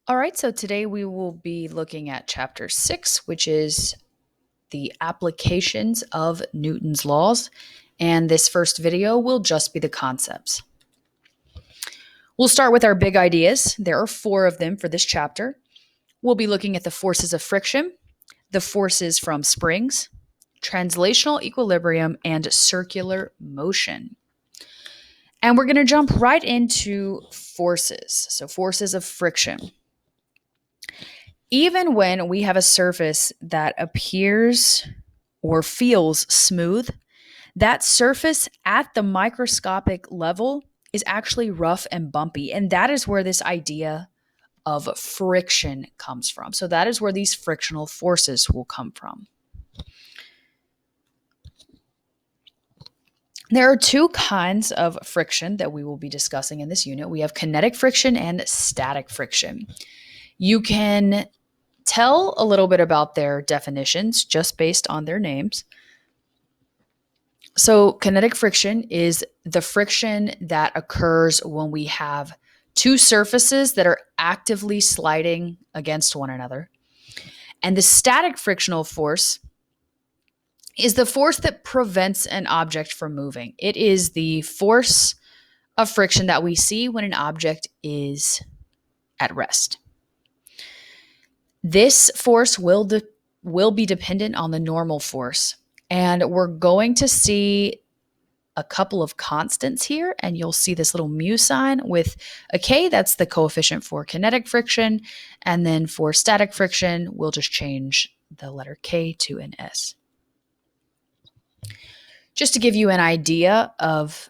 All right, so today we will be looking at chapter 6, which is the applications of Newton's laws. And this first video will just be the concepts. We'll start with our big ideas. There are 4 of them for this chapter. We'll be looking at the forces of friction, the forces from springs, translational equilibrium, and circular motion. And we're going to jump right into forces. So, forces of friction. Even when we have a surface that appears or feels smooth, that surface at the microscopic level is actually rough and bumpy. And that is where this idea of friction comes from. So that is where these frictional forces will come from. There are 2 kinds of friction that we will be discussing in this unit. We have kinetic friction and static friction. You can tell a little bit about their definitions just based on their names. So, kinetic friction is the friction that occurs when we have 2 surfaces that are actively sliding against one another. And the static frictional force is the force that prevents an object from moving. It is the force of friction that we see when an object is at rest. This force will be dependent on the normal force. And we're going to see a couple of constants here, and you'll see this little mu sign with a K. That's the coefficient for kinetic friction. And then for static friction, we'll just change the letter K to an S. Just to give you an idea of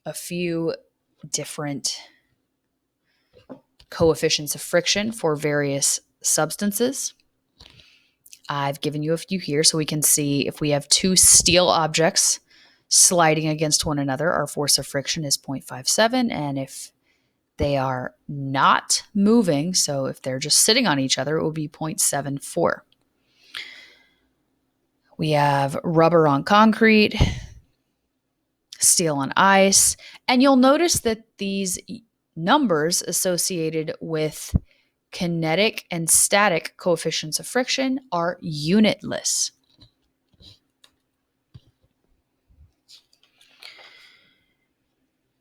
a few different coefficients of friction for various substances. I've given you a few here so we can see if we have 2 steel objects sliding against one another, our force of friction is 0.57. And if they are not moving, so if they're just sitting on each other, it will be 0.74. We have rubber on concrete, steel on ice, and you'll notice that these numbers associated with kinetic and static coefficients of friction are unitless.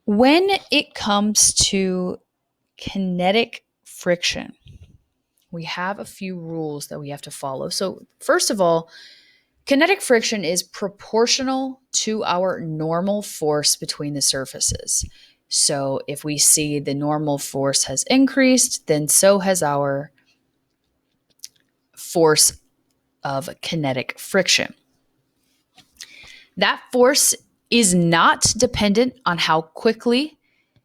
When it comes to kinetic friction, we have a few rules that we have to follow. So, first of all, kinetic friction is proportional to our normal force between the surfaces. So if we see the normal force has increased, then so has our force of kinetic friction. That force is not dependent on how quickly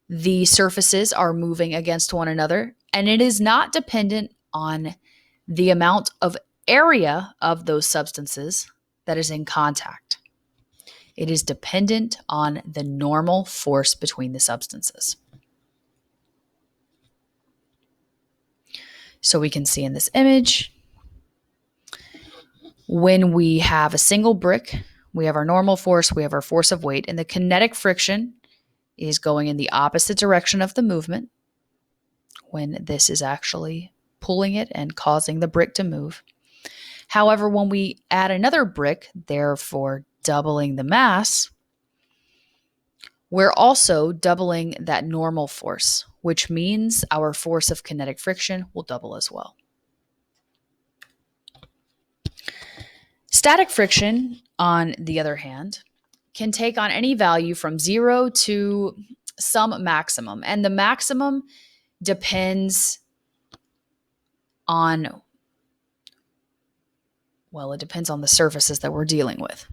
the surfaces are moving against one another, and it is not dependent on the amount of area of those substances that is in contact. It is dependent on the normal force between the substances. So we can see in this image, when we have a single brick, we have our normal force, we have our force of weight, and the kinetic friction is going in the opposite direction of the movement when this is actually pulling it and causing the brick to move. However, when we add another brick, therefore doubling the mass, we're also doubling that normal force, which means our force of kinetic friction will double as well. Static friction, on the other hand, can take on any value from 0 to some maximum. And the maximum depends on, it depends on the surfaces that we're dealing with.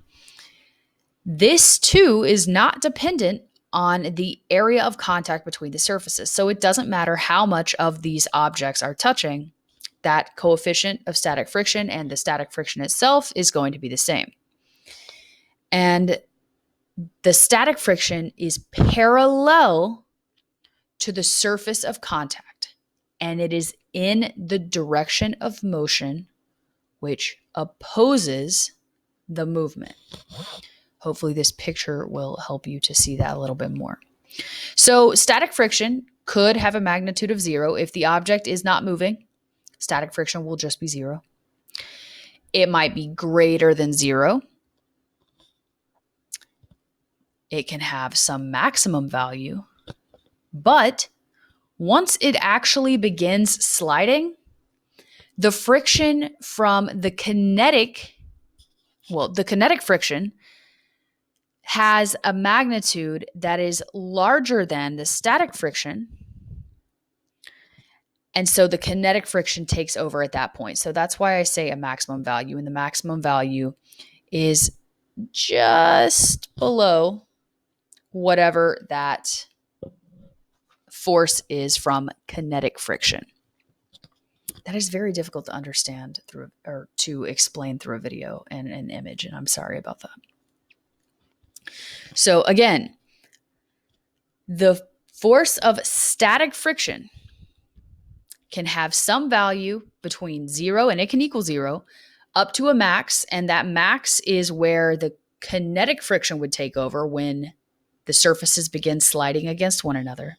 This too is not dependent on the area of contact between the surfaces. So it doesn't matter how much of these objects are touching, that coefficient of static friction and the static friction itself is going to be the same. And the static friction is parallel to the surface of contact, and it is in the direction of motion, which opposes the movement. Hopefully this picture will help you to see that a little bit more. So static friction could have a magnitude of 0. If the object is not moving, static friction will just be 0. It might be greater than 0. It can have some maximum value, but once it actually begins sliding, the friction from the kinetic friction has a magnitude that is larger than the static friction. And so the kinetic friction takes over at that point. So that's why I say a maximum value. And the maximum value is just below whatever that force is from kinetic friction. That is very difficult to understand through or to explain through a video and an image, and I'm sorry about that. So again, the force of static friction can have some value between 0, and it can equal 0, up to a max, and that max is where the kinetic friction would take over when the surfaces begin sliding against one another.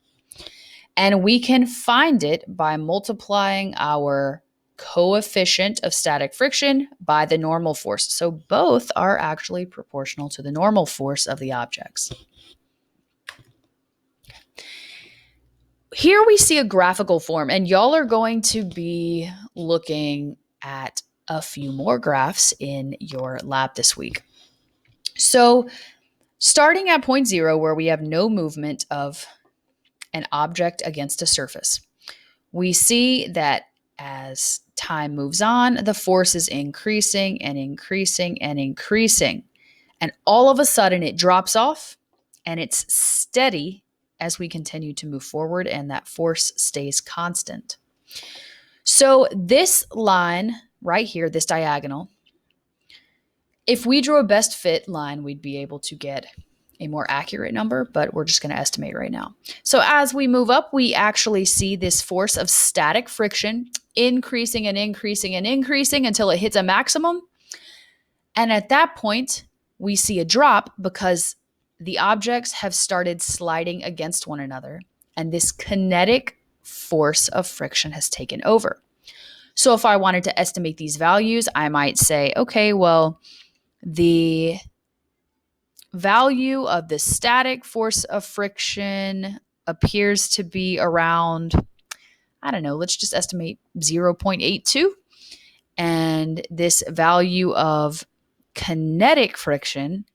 And we can find it by multiplying our coefficient of static friction by the normal force. So both are actually proportional to the normal force of the objects. Here we see a graphical form, and y'all are going to be looking at a few more graphs in your lab this week. So starting at point 0, where we have no movement of an object against a surface, we see that as time moves on, the force is increasing and increasing and increasing. And all of a sudden it drops off and it's steady as we continue to move forward, and that force stays constant. So this line right here, this diagonal, if we drew a best fit line, we'd be able to get a more accurate number, but we're just going to estimate right now. So as we move up, we actually see this force of static friction increasing and increasing and increasing until it hits a maximum. And at that point, we see a drop because the objects have started sliding against one another, and this kinetic force of friction has taken over. So if I wanted to estimate these values, I might say, okay, well, the value of the static force of friction appears to be around, I don't know, let's just estimate 0.82. And this value of kinetic friction,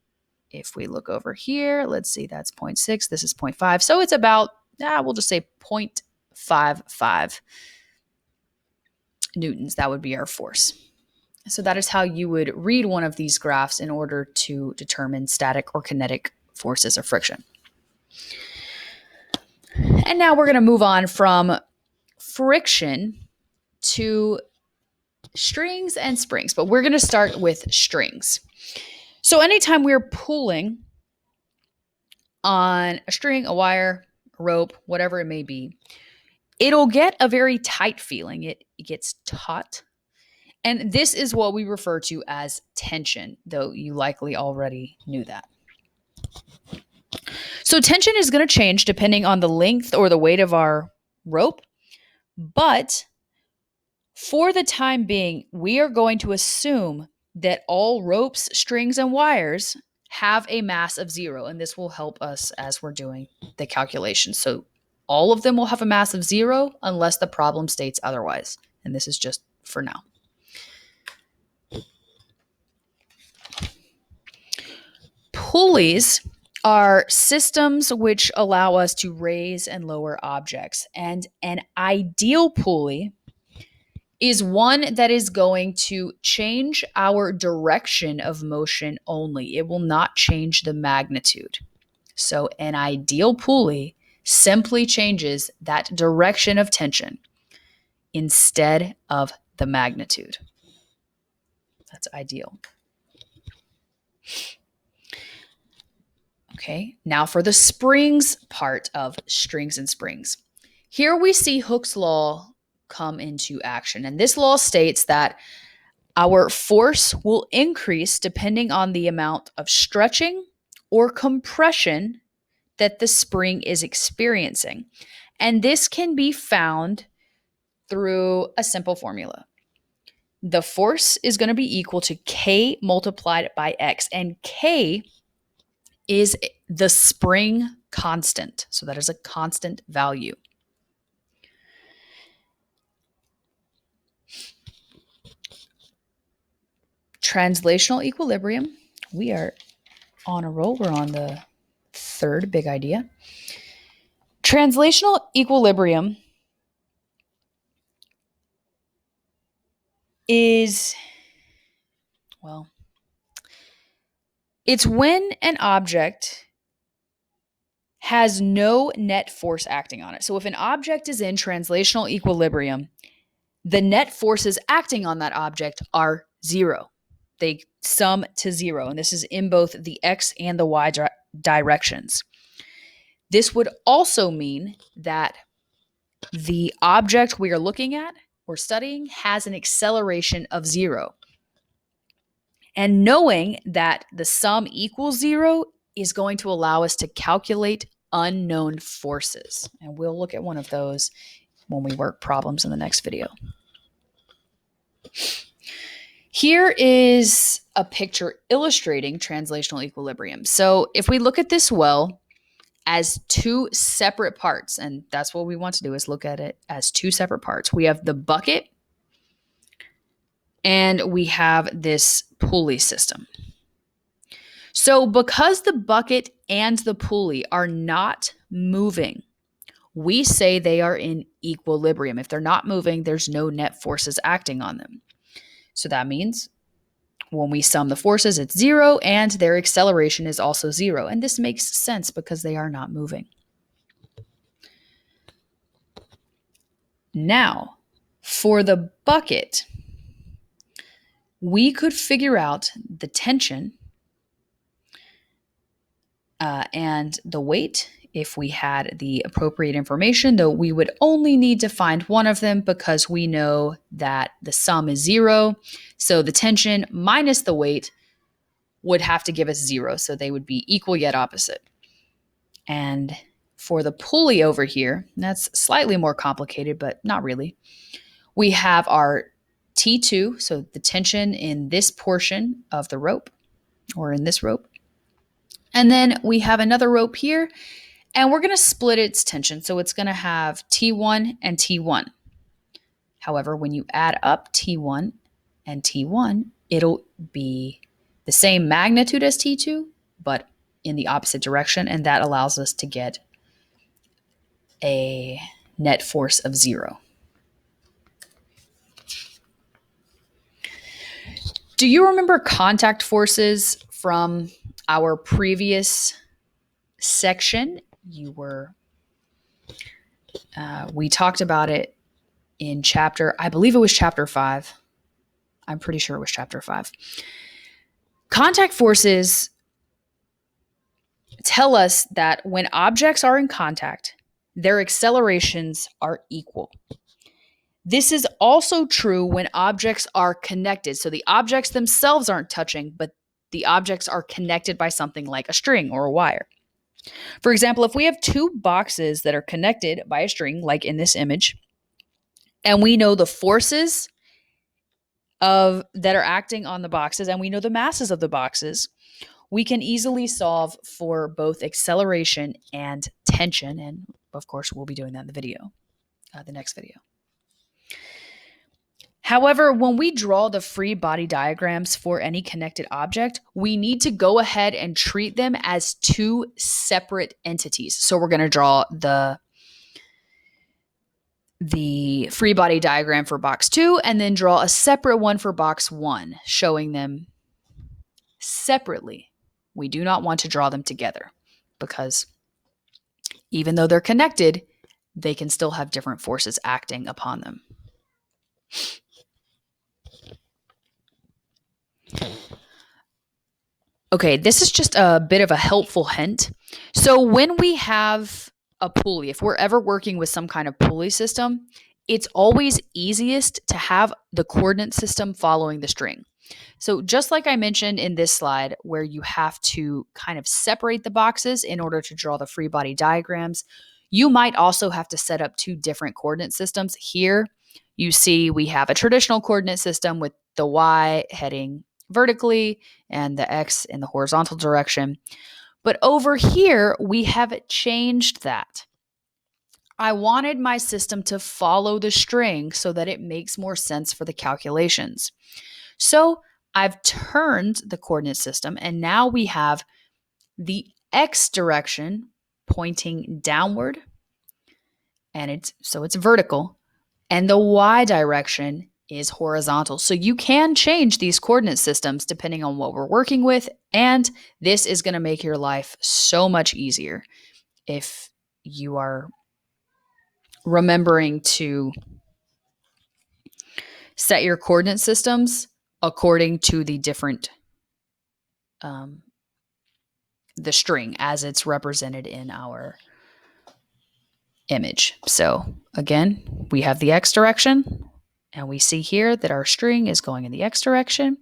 if we look over here, let's see, that's 0.6, this is 0.5. So it's about, we'll just say 0.55 newtons. That would be our force. So that is how you would read one of these graphs in order to determine static or kinetic forces of friction. And now we're going to move on from friction to strings and springs, but we're going to start with strings. So anytime we're pulling on a string, a wire, a rope, whatever it may be, it'll get a very tight feeling. It gets taut. And this is what we refer to as tension, though you likely already knew that. So tension is going to change depending on the length or the weight of our rope, but for the time being, we are going to assume that all ropes, strings, and wires have a mass of 0, and this will help us as we're doing the calculation. So all of them will have a mass of 0 unless the problem states otherwise, and this is just for now. Pulleys are systems which allow us to raise and lower objects, and an ideal pulley is one that is going to change our direction of motion only. It will not change the magnitude. So an ideal pulley simply changes that direction of tension instead of the magnitude. That's ideal. Okay, now for the springs part of strings and springs. Here we see Hooke's law come into action. And this law states that our force will increase depending on the amount of stretching or compression that the spring is experiencing. And this can be found through a simple formula. The force is going to be equal to K multiplied by X, and K is the spring constant. So that is a constant value. Translational equilibrium. We are on a roll. We're on the third big idea. Translational equilibrium is, well, it's when an object has no net force acting on it. So if an object is in translational equilibrium, the net forces acting on that object are zero. They sum to zero, and this is in both the X and the Y directions. This would also mean that the object we are looking at or studying has an acceleration of zero. And knowing that the sum equals zero is going to allow us to calculate unknown forces. And we'll look at one of those when we work problems in the next video. Here is a picture illustrating translational equilibrium. So if we look at this well as two separate parts, and that's what we want to do, is look at it as two separate parts. We have the bucket and we have this pulley system. So because the bucket and the pulley are not moving, we say they are in equilibrium. If they're not moving, there's no net forces acting on them. So that means when we sum the forces, it's zero, and their acceleration is also zero. And this makes sense because they are not moving. Now, for the bucket, we could figure out the tension and the weight if we had the appropriate information, though we would only need to find one of them because we know that the sum is zero. So the tension minus the weight would have to give us zero. So they would be equal yet opposite. And for the pulley over here, that's slightly more complicated, but not really. We have our T2, so the tension in this portion of the rope, or in this rope. And then we have another rope here, and we're going to split its tension. So it's going to have T1 and T1. However, when you add up T1 and T1, it'll be the same magnitude as T2, but in the opposite direction. And that allows us to get a net force of zero. Do you remember contact forces from our previous section? We talked about it in I believe it was chapter 5. I'm pretty sure it was chapter 5. Contact forces tell us that when objects are in contact, their accelerations are equal. This is also true when objects are connected. So the objects themselves aren't touching, but the objects are connected by something like a string or a wire. For example, if we have two boxes that are connected by a string, like in this image, and we know the forces that are acting on the boxes, and we know the masses of the boxes, we can easily solve for both acceleration and tension. And of course, we'll be doing that in the next video. However, when we draw the free body diagrams for any connected object, we need to go ahead and treat them as two separate entities. So we're going to draw the free body diagram for box 2 and then draw a separate one for box 1, showing them separately. We do not want to draw them together because even though they're connected, they can still have different forces acting upon them. Okay, this is just a bit of a helpful hint. So when we have a pulley, if we're ever working with some kind of pulley system, it's always easiest to have the coordinate system following the string. So just like I mentioned in this slide, where you have to kind of separate the boxes in order to draw the free body diagrams, You might also have to set up two different coordinate systems. Here you see we have a traditional coordinate system with the y heading vertically and the x in the horizontal direction. But over here, we have changed that. I wanted my system to follow the string so that it makes more sense for the calculations. So I've turned the coordinate system, and now we have the x direction pointing downward, and it's vertical, and the y direction is horizontal. So you can change these coordinate systems depending on what we're working with, and this is going to make your life so much easier if you are remembering to set your coordinate systems according to the different the string as it's represented in our image. So again, we have the x direction, and we see here that our string is going in the x direction.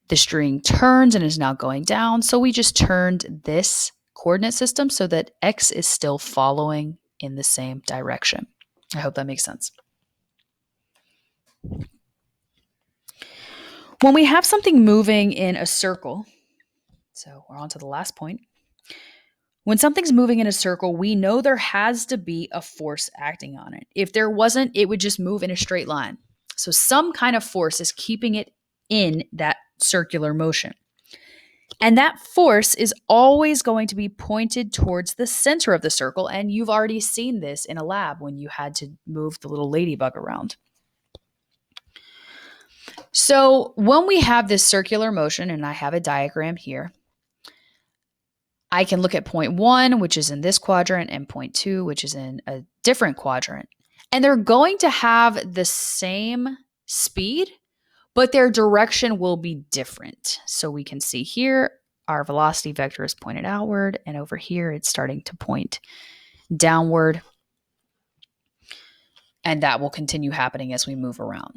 The string turns and is now going down. So we just turned this coordinate system so that x is still following in the same direction. I hope that makes sense. When we have something moving in a circle, so we're on to the last point. When something's moving in a circle, we know there has to be a force acting on it. If there wasn't, it would just move in a straight line. So some kind of force is keeping it in that circular motion. And that force is always going to be pointed towards the center of the circle. And you've already seen this in a lab when you had to move the little ladybug around. So when we have this circular motion, and I have a diagram here, I can look at point 1, which is in this quadrant, and point 2, which is in a different quadrant. And they're going to have the same speed, but their direction will be different. So we can see here, our velocity vector is pointed outward, and over here it's starting to point downward. And that will continue happening as we move around.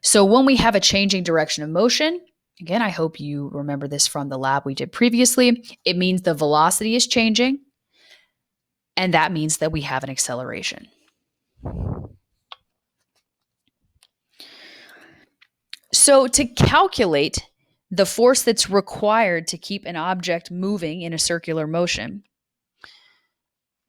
So when we have a changing direction of motion, again, I hope you remember this from the lab we did previously, it means the velocity is changing, and that means that we have an acceleration. So to calculate the force that's required to keep an object moving in a circular motion,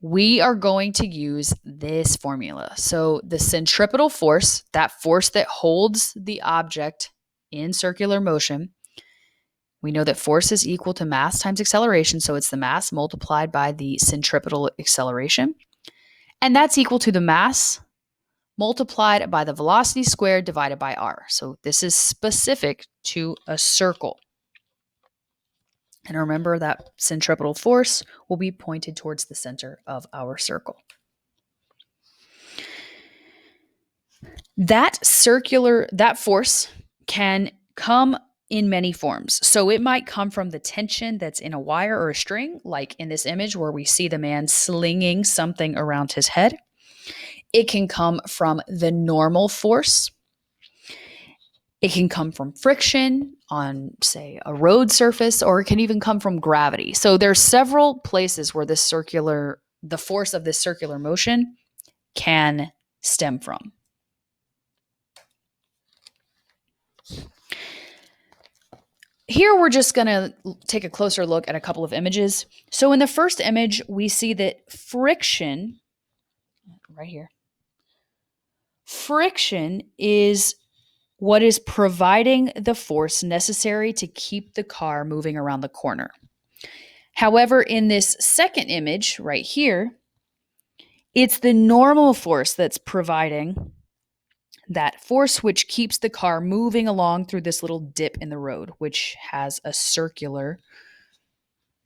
we are going to use this formula. So the centripetal force, that force that holds the object in circular motion, we know that force is equal to mass times acceleration. So it's the mass multiplied by the centripetal acceleration. And that's equal to the mass multiplied by the velocity squared divided by r. So this is specific to a circle. And remember that centripetal force will be pointed towards the center of our circle. That force can come in many forms. So it might come from the tension that's in a wire or a string, like in this image where we see the man slinging something around his head. It can come from the normal force. It can come from friction on, say, a road surface, or it can even come from gravity. So there's several places where the force of this circular motion can stem from. Here we're just going to take a closer look at a couple of images. So in the first image, we see that friction, right here, friction is what is providing the force necessary to keep the car moving around the corner. However, in this second image right here, it's the normal force that's providing that force which keeps the car moving along through this little dip in the road, which has a circular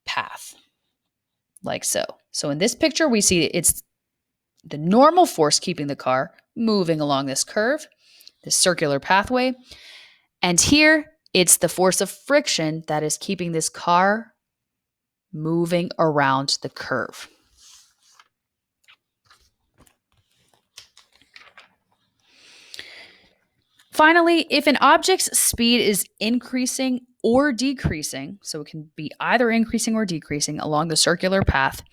path, like so. So in this picture, we see it's the normal force keeping the car moving along this curve, this circular pathway. And here, it's the force of friction that is keeping this car moving around the curve. Finally, if an object's speed is increasing or decreasing, so it can be either increasing or decreasing along the circular path,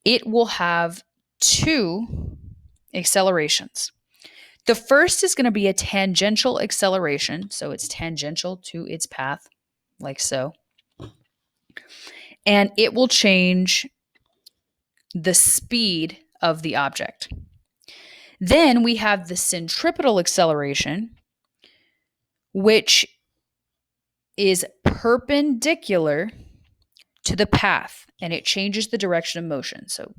it will have two accelerations. The first is going to be a tangential acceleration. So it's tangential to its path, like so. And it will change the speed of the object. Then we have the centripetal acceleration, which is perpendicular to the path, and it changes the direction of motion. So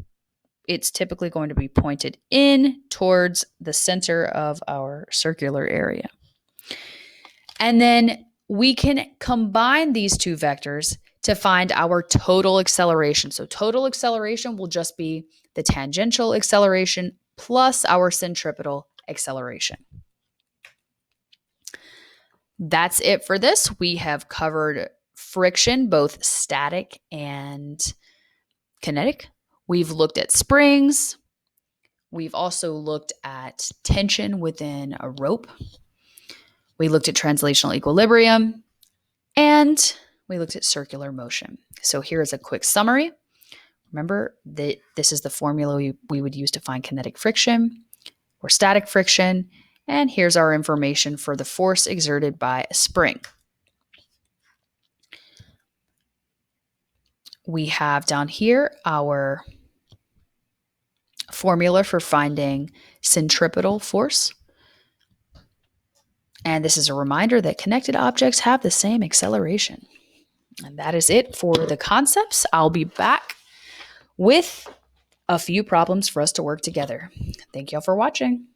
it's typically going to be pointed in towards the center of our circular area. And then we can combine these two vectors to find our total acceleration. So total acceleration will just be the tangential acceleration plus our centripetal acceleration. That's it for this. We have covered friction, both static and kinetic. We've looked at springs. We've also looked at tension within a rope. We looked at translational equilibrium, and we looked at circular motion. So here's a quick summary. Remember that this is the formula we would use to find kinetic friction or static friction. And here's our information for the force exerted by a spring. We have down here our formula for finding centripetal force. And this is a reminder that connected objects have the same acceleration. And that is it for the concepts. I'll be back with a few problems for us to work together. Thank you all for watching.